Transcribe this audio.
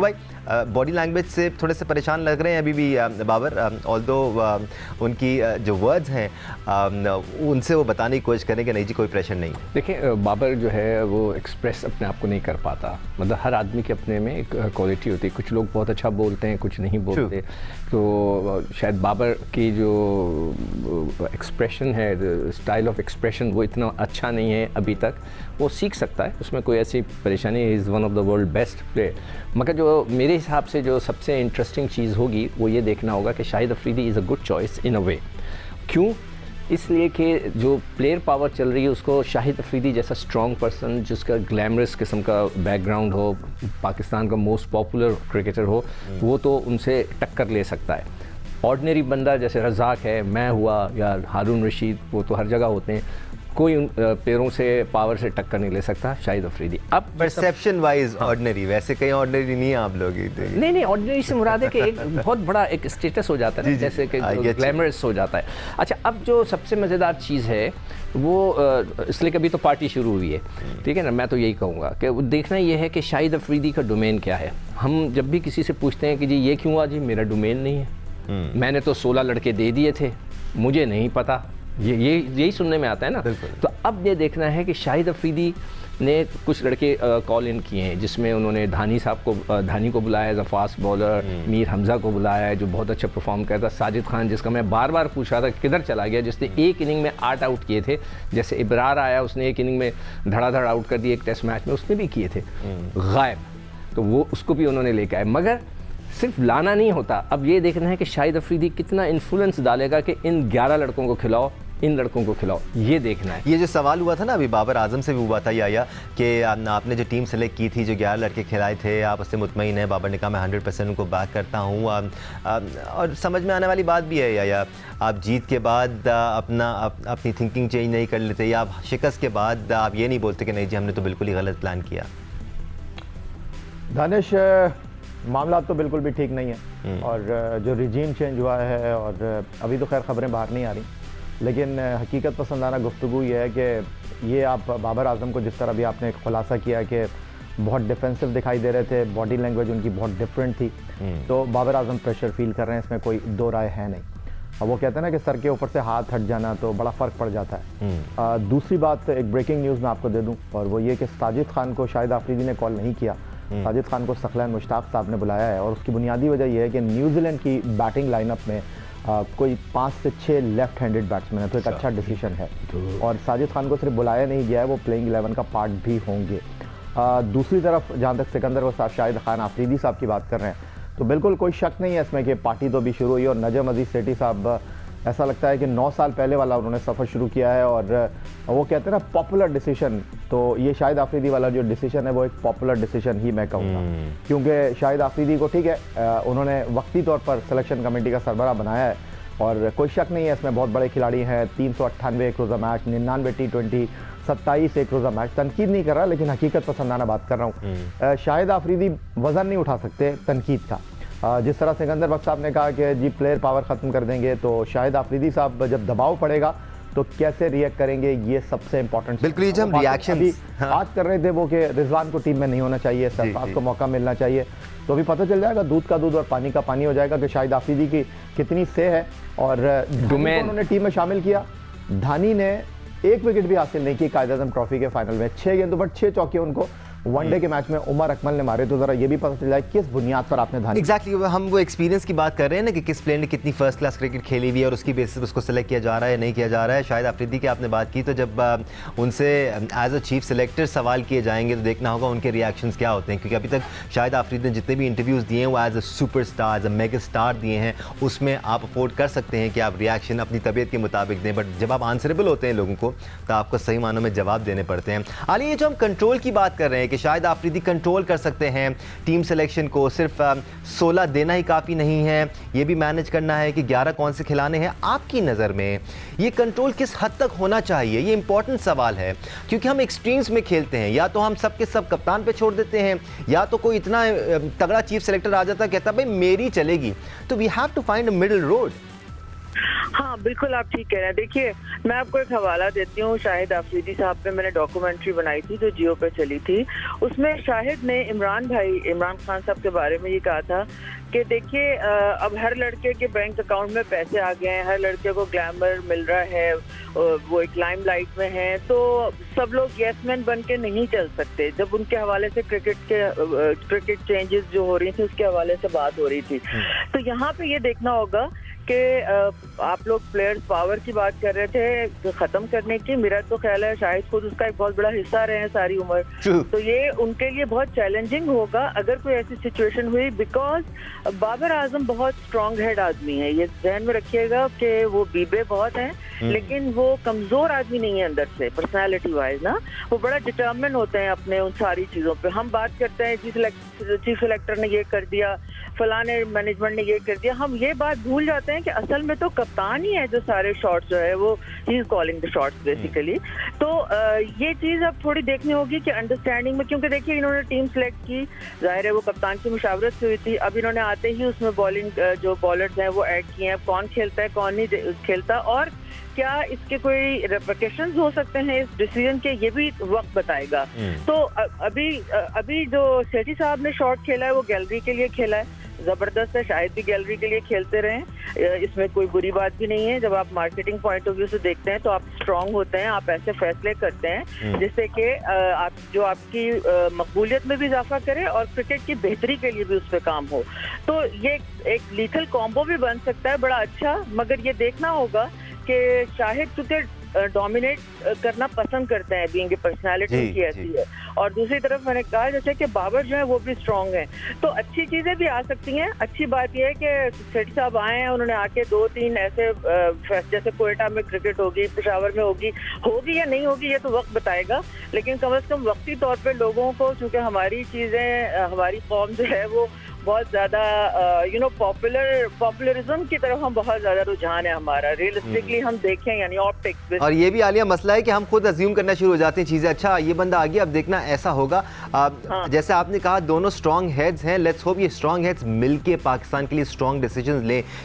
भाई body language से थोड़े से परेशान लग रहे हैं अभी भी बाबर, ऑल्दो उनकी जो वर्ड्स हैं उनसे वो बताने की कोशिश करें कि नहीं जी कोई प्रेशर नहीं है। देखिए बाबर जो है वो एक्सप्रेस अपने आप को नहीं कर पाता, मतलब हर आदमी के अपने में एक क्वालिटी होती है, कुछ लोग बहुत अच्छा बोलते हैं कुछ नहीं बोलते। तो शायद बाबर की जो एक्सप्रेशन है, स्टाइल ऑफ एक्सप्रेशन वो इतना अच्छा नहीं है अभी तक, वो सीख सकता है, उसमें कोई ऐसी परेशानी। Is one of the world best player. मगर जो मेरे हिसाब से जो सबसे इंटरेस्टिंग चीज़ होगी वो ये देखना होगा कि Shahid Afridi is a good choice in a way. क्यों? इसलिए कि जो प्लेयर पावर चल रही है उसको शाहिद अफरीदी जैसा स्ट्रॉन्ग पर्सन जिसका ग्लैमरस किस्म का बैकग्राउंड हो, पाकिस्तान का मोस्ट पॉपुलर क्रिकेटर हो, वो तो उनसे टक्कर ले सकता है। ऑर्डिनरी बंदा जैसे रज़ाक है, मैं हुआ या हारून रशीद, वो तो हर जगह होते हैं, कोई उन पैरों से पावर से टक्कर नहीं ले सकता शाहिद अफरीदी। अब परसेप्शन वाइज ऑर्डिनरी, वैसे कहीं ऑर्डिनरी नहीं है आप लोग। नहीं, ऑर्डिनरी से मुराद है कि एक बहुत बड़ा एक स्टेटस हो जाता है, जैसे कि ग्लैमरस हो जाता है। अच्छा, अब जो सबसे मज़ेदार चीज़ है वो इसलिए कभी तो पार्टी शुरू हुई है, ठीक है ना, मैं तो यही कहूँगा कि वो देखना ये है कि शाहिद अफरीदी का डोमेन क्या है। हम जब भी किसी से पूछते हैं कि जी ये क्यों हुआ, जी मेरा डोमेन नहीं है, मैंने तो 16 लड़के दे दिए थे, मुझे नहीं पता, यही सुनने में आता है ना। तो अब ये देखना है कि शाहिद अफरीदी ने कुछ लड़के कॉल इन किए हैं जिसमें उन्होंने धानी को बुलाया as a fast bowler, Mir Hamza को बुलाया है जो बहुत अच्छा परफॉर्म करता, साजिद खान जिसका मैं बार बार पूछ रहा था किधर चला गया, जिसने एक इनिंग में 8 आउट किए थे, जैसे इब्रार आया उसने एक इनिंग में धड़ाधड़ आउट कर दिए, एक टेस्ट मैच में उसने भी किए थे, गायब, तो वो उसको भी उन्होंने लेकर आए। मगर सिर्फ लाना नहीं होता, अब ये देखना है कि शाहिद अफरीदी कितना इन्फ्लुएंस डालेगा कि इन 11 लड़कों को खिलाओ, इन लड़कों को खिलाओ, ये देखना है। ये जो सवाल हुआ था ना अभी बाबर आजम से भी हुआ था या कि आपने जो टीम सेलेक्ट की थी, जो 11 लड़के खिलाए थे, आप उससे मुतमईन हैं? बाबर ने कहा मैं 100% उनको बैक करता हूँ। और समझ में आने वाली बात भी है या आप जीत के बाद अपनी थिंकिंग चेंज नहीं कर लेते, या आप शिकस्त के बाद आप ये नहीं बोलते कि नहीं जी हमने तो बिल्कुल ही गलत प्लान किया? दानिश, मामला तो बिल्कुल भी ठीक नहीं है, और जो रिजीम चेंज हुआ है, और अभी तो खैर खबरें बाहर नहीं आ रही, लेकिन हकीकत पसंदाना गुफ्तगू ये है कि ये आप बाबर आजम को जिस तरह भी आपने खुलासा किया कि बहुत डिफेंसिव दिखाई दे रहे थे, बॉडी लैंग्वेज उनकी बहुत डिफरेंट थी, तो बाबर आजम प्रेशर फील कर रहे हैं, इसमें कोई दो राय है नहीं। और वो कहते हैं ना कि सर के ऊपर से हाथ हट जाना तो बड़ा फ़र्क पड़ जाता है। दूसरी बात, एक ब्रेकिंग न्यूज़ मैं आपको दे दूँ, और वो ये कि साजिद खान को शाहिद अफरीदी ने कॉल नहीं किया, साजिद खान को सखलान मुश्ताक साहब ने बुलाया है, और उसकी बुनियादी वजह यह है कि न्यूजीलैंड की बैटिंग लाइनअप में कोई 5 से 6 लेफ्ट हैंडेड बैट्समैन है, तो एक अच्छा डिसीजन है, और साजिद खान को सिर्फ बुलाया नहीं गया है, वो प्लेइंग 11 का पार्ट भी होंगे। दूसरी तरफ जहाँ तक सिकंदर व शाहिद खान अफरीदी साहब की बात कर रहे हैं, तो बिल्कुल कोई शक नहीं है इसमें कि पार्टी तो भी शुरू हुई, और नजम अजीज सेठी साहब ऐसा लगता है कि 9 साल पहले वाला उन्होंने सफ़र शुरू किया है, और वो कहते हैं ना पॉपुलर डिसीजन, तो ये शाहिद अफरीदी वाला जो डिसीजन है वो एक पॉपुलर डिसीजन ही मैं कहूँगा, क्योंकि शाहिद अफरीदी को ठीक है उन्होंने वक्ती तौर पर सिलेक्शन कमेटी का सरबराह बनाया है, और कोई शक नहीं है इसमें बहुत बड़े खिलाड़ी हैं, 398 एक रोज़ा मैच, 99 T20, 27 एक रोज़ा मैच, तनकीद नहीं कर रहा लेकिन हकीकत पसंदाना बात कर रहा हूँ। शाहिद अफरीदी वज़न नहीं उठा सकते तनकीद का, जिस तरह सिकंदर बख्श साहब ने कहा कि जी प्लेयर पावर ख़त्म कर देंगे, तो शाहिद अफरीदी साहब जब दबाव पड़ेगा तो कैसे रिएक्ट करेंगे, ये सबसे इंपॉर्टेंट। बिल्कुल, ये जब रिएक्शन बात कर रहे थे वो कि रिजवान को टीम में नहीं होना चाहिए, सरफराज को मौका मिलना चाहिए, तो अभी पता चल जाएगा, दूध का दूध और पानी का पानी हो जाएगा कि शाहिद अफरीदी की कितनी से है। और उन्होंने टीम में शामिल किया, धानी ने एक विकेट भी हासिल नहीं की कायद-ए-आज़म ट्रॉफी के फाइनल में, 6 गेंदों पर 6 चौके उनको वनडे के मैच में उमर अकमल ने मारे, तो जरा ये भी पता चल जाए किस बुनियाद पर आपने धानी। एग्जैक्टली, हम वो एक्सपीरियंस की बात कर रहे हैं ना कि किस प्लेयर ने कितनी फर्स्ट क्लास क्रिकेट खेली हुई है और उसकी बेसिस पर उसको सेलेक्ट किया जा रहा है नहीं किया जा रहा है। शाहिद अफरीदी की आपने बात की, तो जब उनसे एज अ चीफ सेलेक्टर सवाल किए जाएंगे तो देखना होगा उनके रिएक्शंस क्या होते हैं, क्योंकि अभी तक शाहिद अफरीदी ने जितने भी इंटरव्यूज़ दिए हैं वो as a superstar, as a megastar दिए हैं, उसमें आप अफोर्ड कर सकते हैं कि आप रिएक्शन अपनी तबीयत के मुताबिक दें, बट जब आप आंसरेबल होते हैं लोगों को तो आपको सही मानों में जवाब देने पड़ते हैं। हालांकि ये जो हम कंट्रोल की बात कर रहे हैं कि शाहिद अफरीदी कंट्रोल कर सकते हैं टीम सिलेक्शन को, सिर्फ 16 देना ही काफ़ी नहीं है, ये भी मैनेज करना है कि 11 कौन से खिलाने हैं। आपकी नज़र में ये कंट्रोल किस हद तक होना चाहिए, ये इंपॉर्टेंट सवाल है, क्योंकि हम एक्सट्रीम्स में खेलते हैं, या तो हम सब के सब कप्तान पे छोड़ देते हैं, या तो कोई इतना तगड़ा चीफ सेलेक्टर आ जाता है कहता है भाई मेरी चलेगी, तो we have to find a middle road. हाँ बिल्कुल, आप ठीक कह रहे हैं। देखिए, मैं आपको एक हवाला देती हूँ। शाहिद आफरीदी साहब पे मैंने डॉक्यूमेंट्री बनाई थी जो जियो पे चली थी। उसमें शाहिद ने इमरान खान साहब के बारे में ये कहा था कि देखिए, अब हर लड़के के बैंक अकाउंट में पैसे आ गए हैं, हर लड़के को ग्लैमर मिल रहा है, वो एक लाइमलाइट में है, तो सब लोग यस मैन बन के नहीं चल सकते। जब उनके हवाले से क्रिकेट चेंजेस जो हो रही थी उसके हवाले से बात हो रही थी, तो यहाँ पे ये देखना होगा कि आप लोग प्लेयर्स पावर की बात कर रहे थे खत्म करने की। मेरा तो ख्याल है शाहिद खुद उसका एक बहुत बड़ा हिस्सा रहे हैं सारी उम्र, तो ये उनके लिए बहुत चैलेंजिंग होगा अगर कोई ऐसी सिचुएशन हुई, बिकॉज बाबर आजम बहुत स्ट्रॉन्ग हेड आदमी है। ये ध्यान में रखिएगा कि वो बीबे बहुत हैं, लेकिन वो कमजोर आदमी नहीं है अंदर से, पर्सनालिटी वाइज ना वो बड़ा डिटर्मिन होते हैं अपने उन सारी चीजों पे। हम बात करते हैं चीफ सिलेक्टर ने ये कर दिया, फलाने मैनेजमेंट ने ये कर दिया, हम ये बात भूल जाते हैं कि असल में तो कप्तान ही है जो सारे शॉट्स जो है वो he is calling the shots basically. तो ये चीज अब थोड़ी देखनी होगी कि अंडरस्टैंडिंग में, क्योंकि देखिए इन्होंने टीम सेलेक्ट की, जाहिर है वो कप्तान की मुशावरत से हुई थी। अब इन्होंने आते ही उसमें बॉलिंग जो बॉलर्स हैं वो ऐड किए हैं, कौन खेलता है कौन नहीं खेलता और क्या इसके कोई रेपरकशंस हो सकते हैं इस डिसीजन के, ये भी वक्त बताएगा। तो अभी जो सेठी साहब ने शॉट खेला है वो गैलरी के लिए खेला है, जबरदस्त है। शायद भी गैलरी के लिए खेलते रहें, इसमें कोई बुरी बात भी नहीं है। जब आप मार्केटिंग पॉइंट ऑफ व्यू से देखते हैं तो आप स्ट्रांग होते हैं, आप ऐसे फैसले करते हैं जिससे कि आप जो आपकी मकबूलियत में भी इजाफा करे और क्रिकेट की बेहतरी के लिए भी उस पर काम हो। तो ये एक लीथल कॉम्बो भी बन सकता है बड़ा अच्छा, मगर ये देखना होगा कि शाहिद चूंकि डोमिनेट करना पसंद करते हैं, बीइंग पर्सनालिटी की ऐसी है, और दूसरी तरफ मैंने कहा जैसे कि बाबर जो है वो भी स्ट्रांग है, तो अच्छी चीजें भी आ सकती हैं। अच्छी बात यह है कि सेठी साहब आए हैं, उन्होंने आके 2-3 ऐसे जैसे कोयटा में क्रिकेट होगी, पेशावर में होगी या नहीं होगी ये तो वक्त बताएगा, लेकिन कम से कम वक्ती तौर पे लोगों को, चूंकि हमारी चीजें हमारी कौम जो है वो बहुत ज्यादा पॉपुलरिज्म की तरफ हम बहुत ज्यादा रुझान है हमारा, रियलिस्टिकली हम देखें यानी ऑप्टिक्स। और ये भी आलिया मसला है कि हम खुद अज्यूम करना शुरू हो जाते हैं चीजें, अच्छा ये बंदा आ गया अब देखना ऐसा होगा। जैसे आपने कहा दोनों स्ट्रॉन्ग हेड्स हैं, लेट्स होप ये स्ट्रॉन्ग हेड्स मिलके पाकिस्तान के लिए स्ट्रॉन्ग डिसीजंस लें,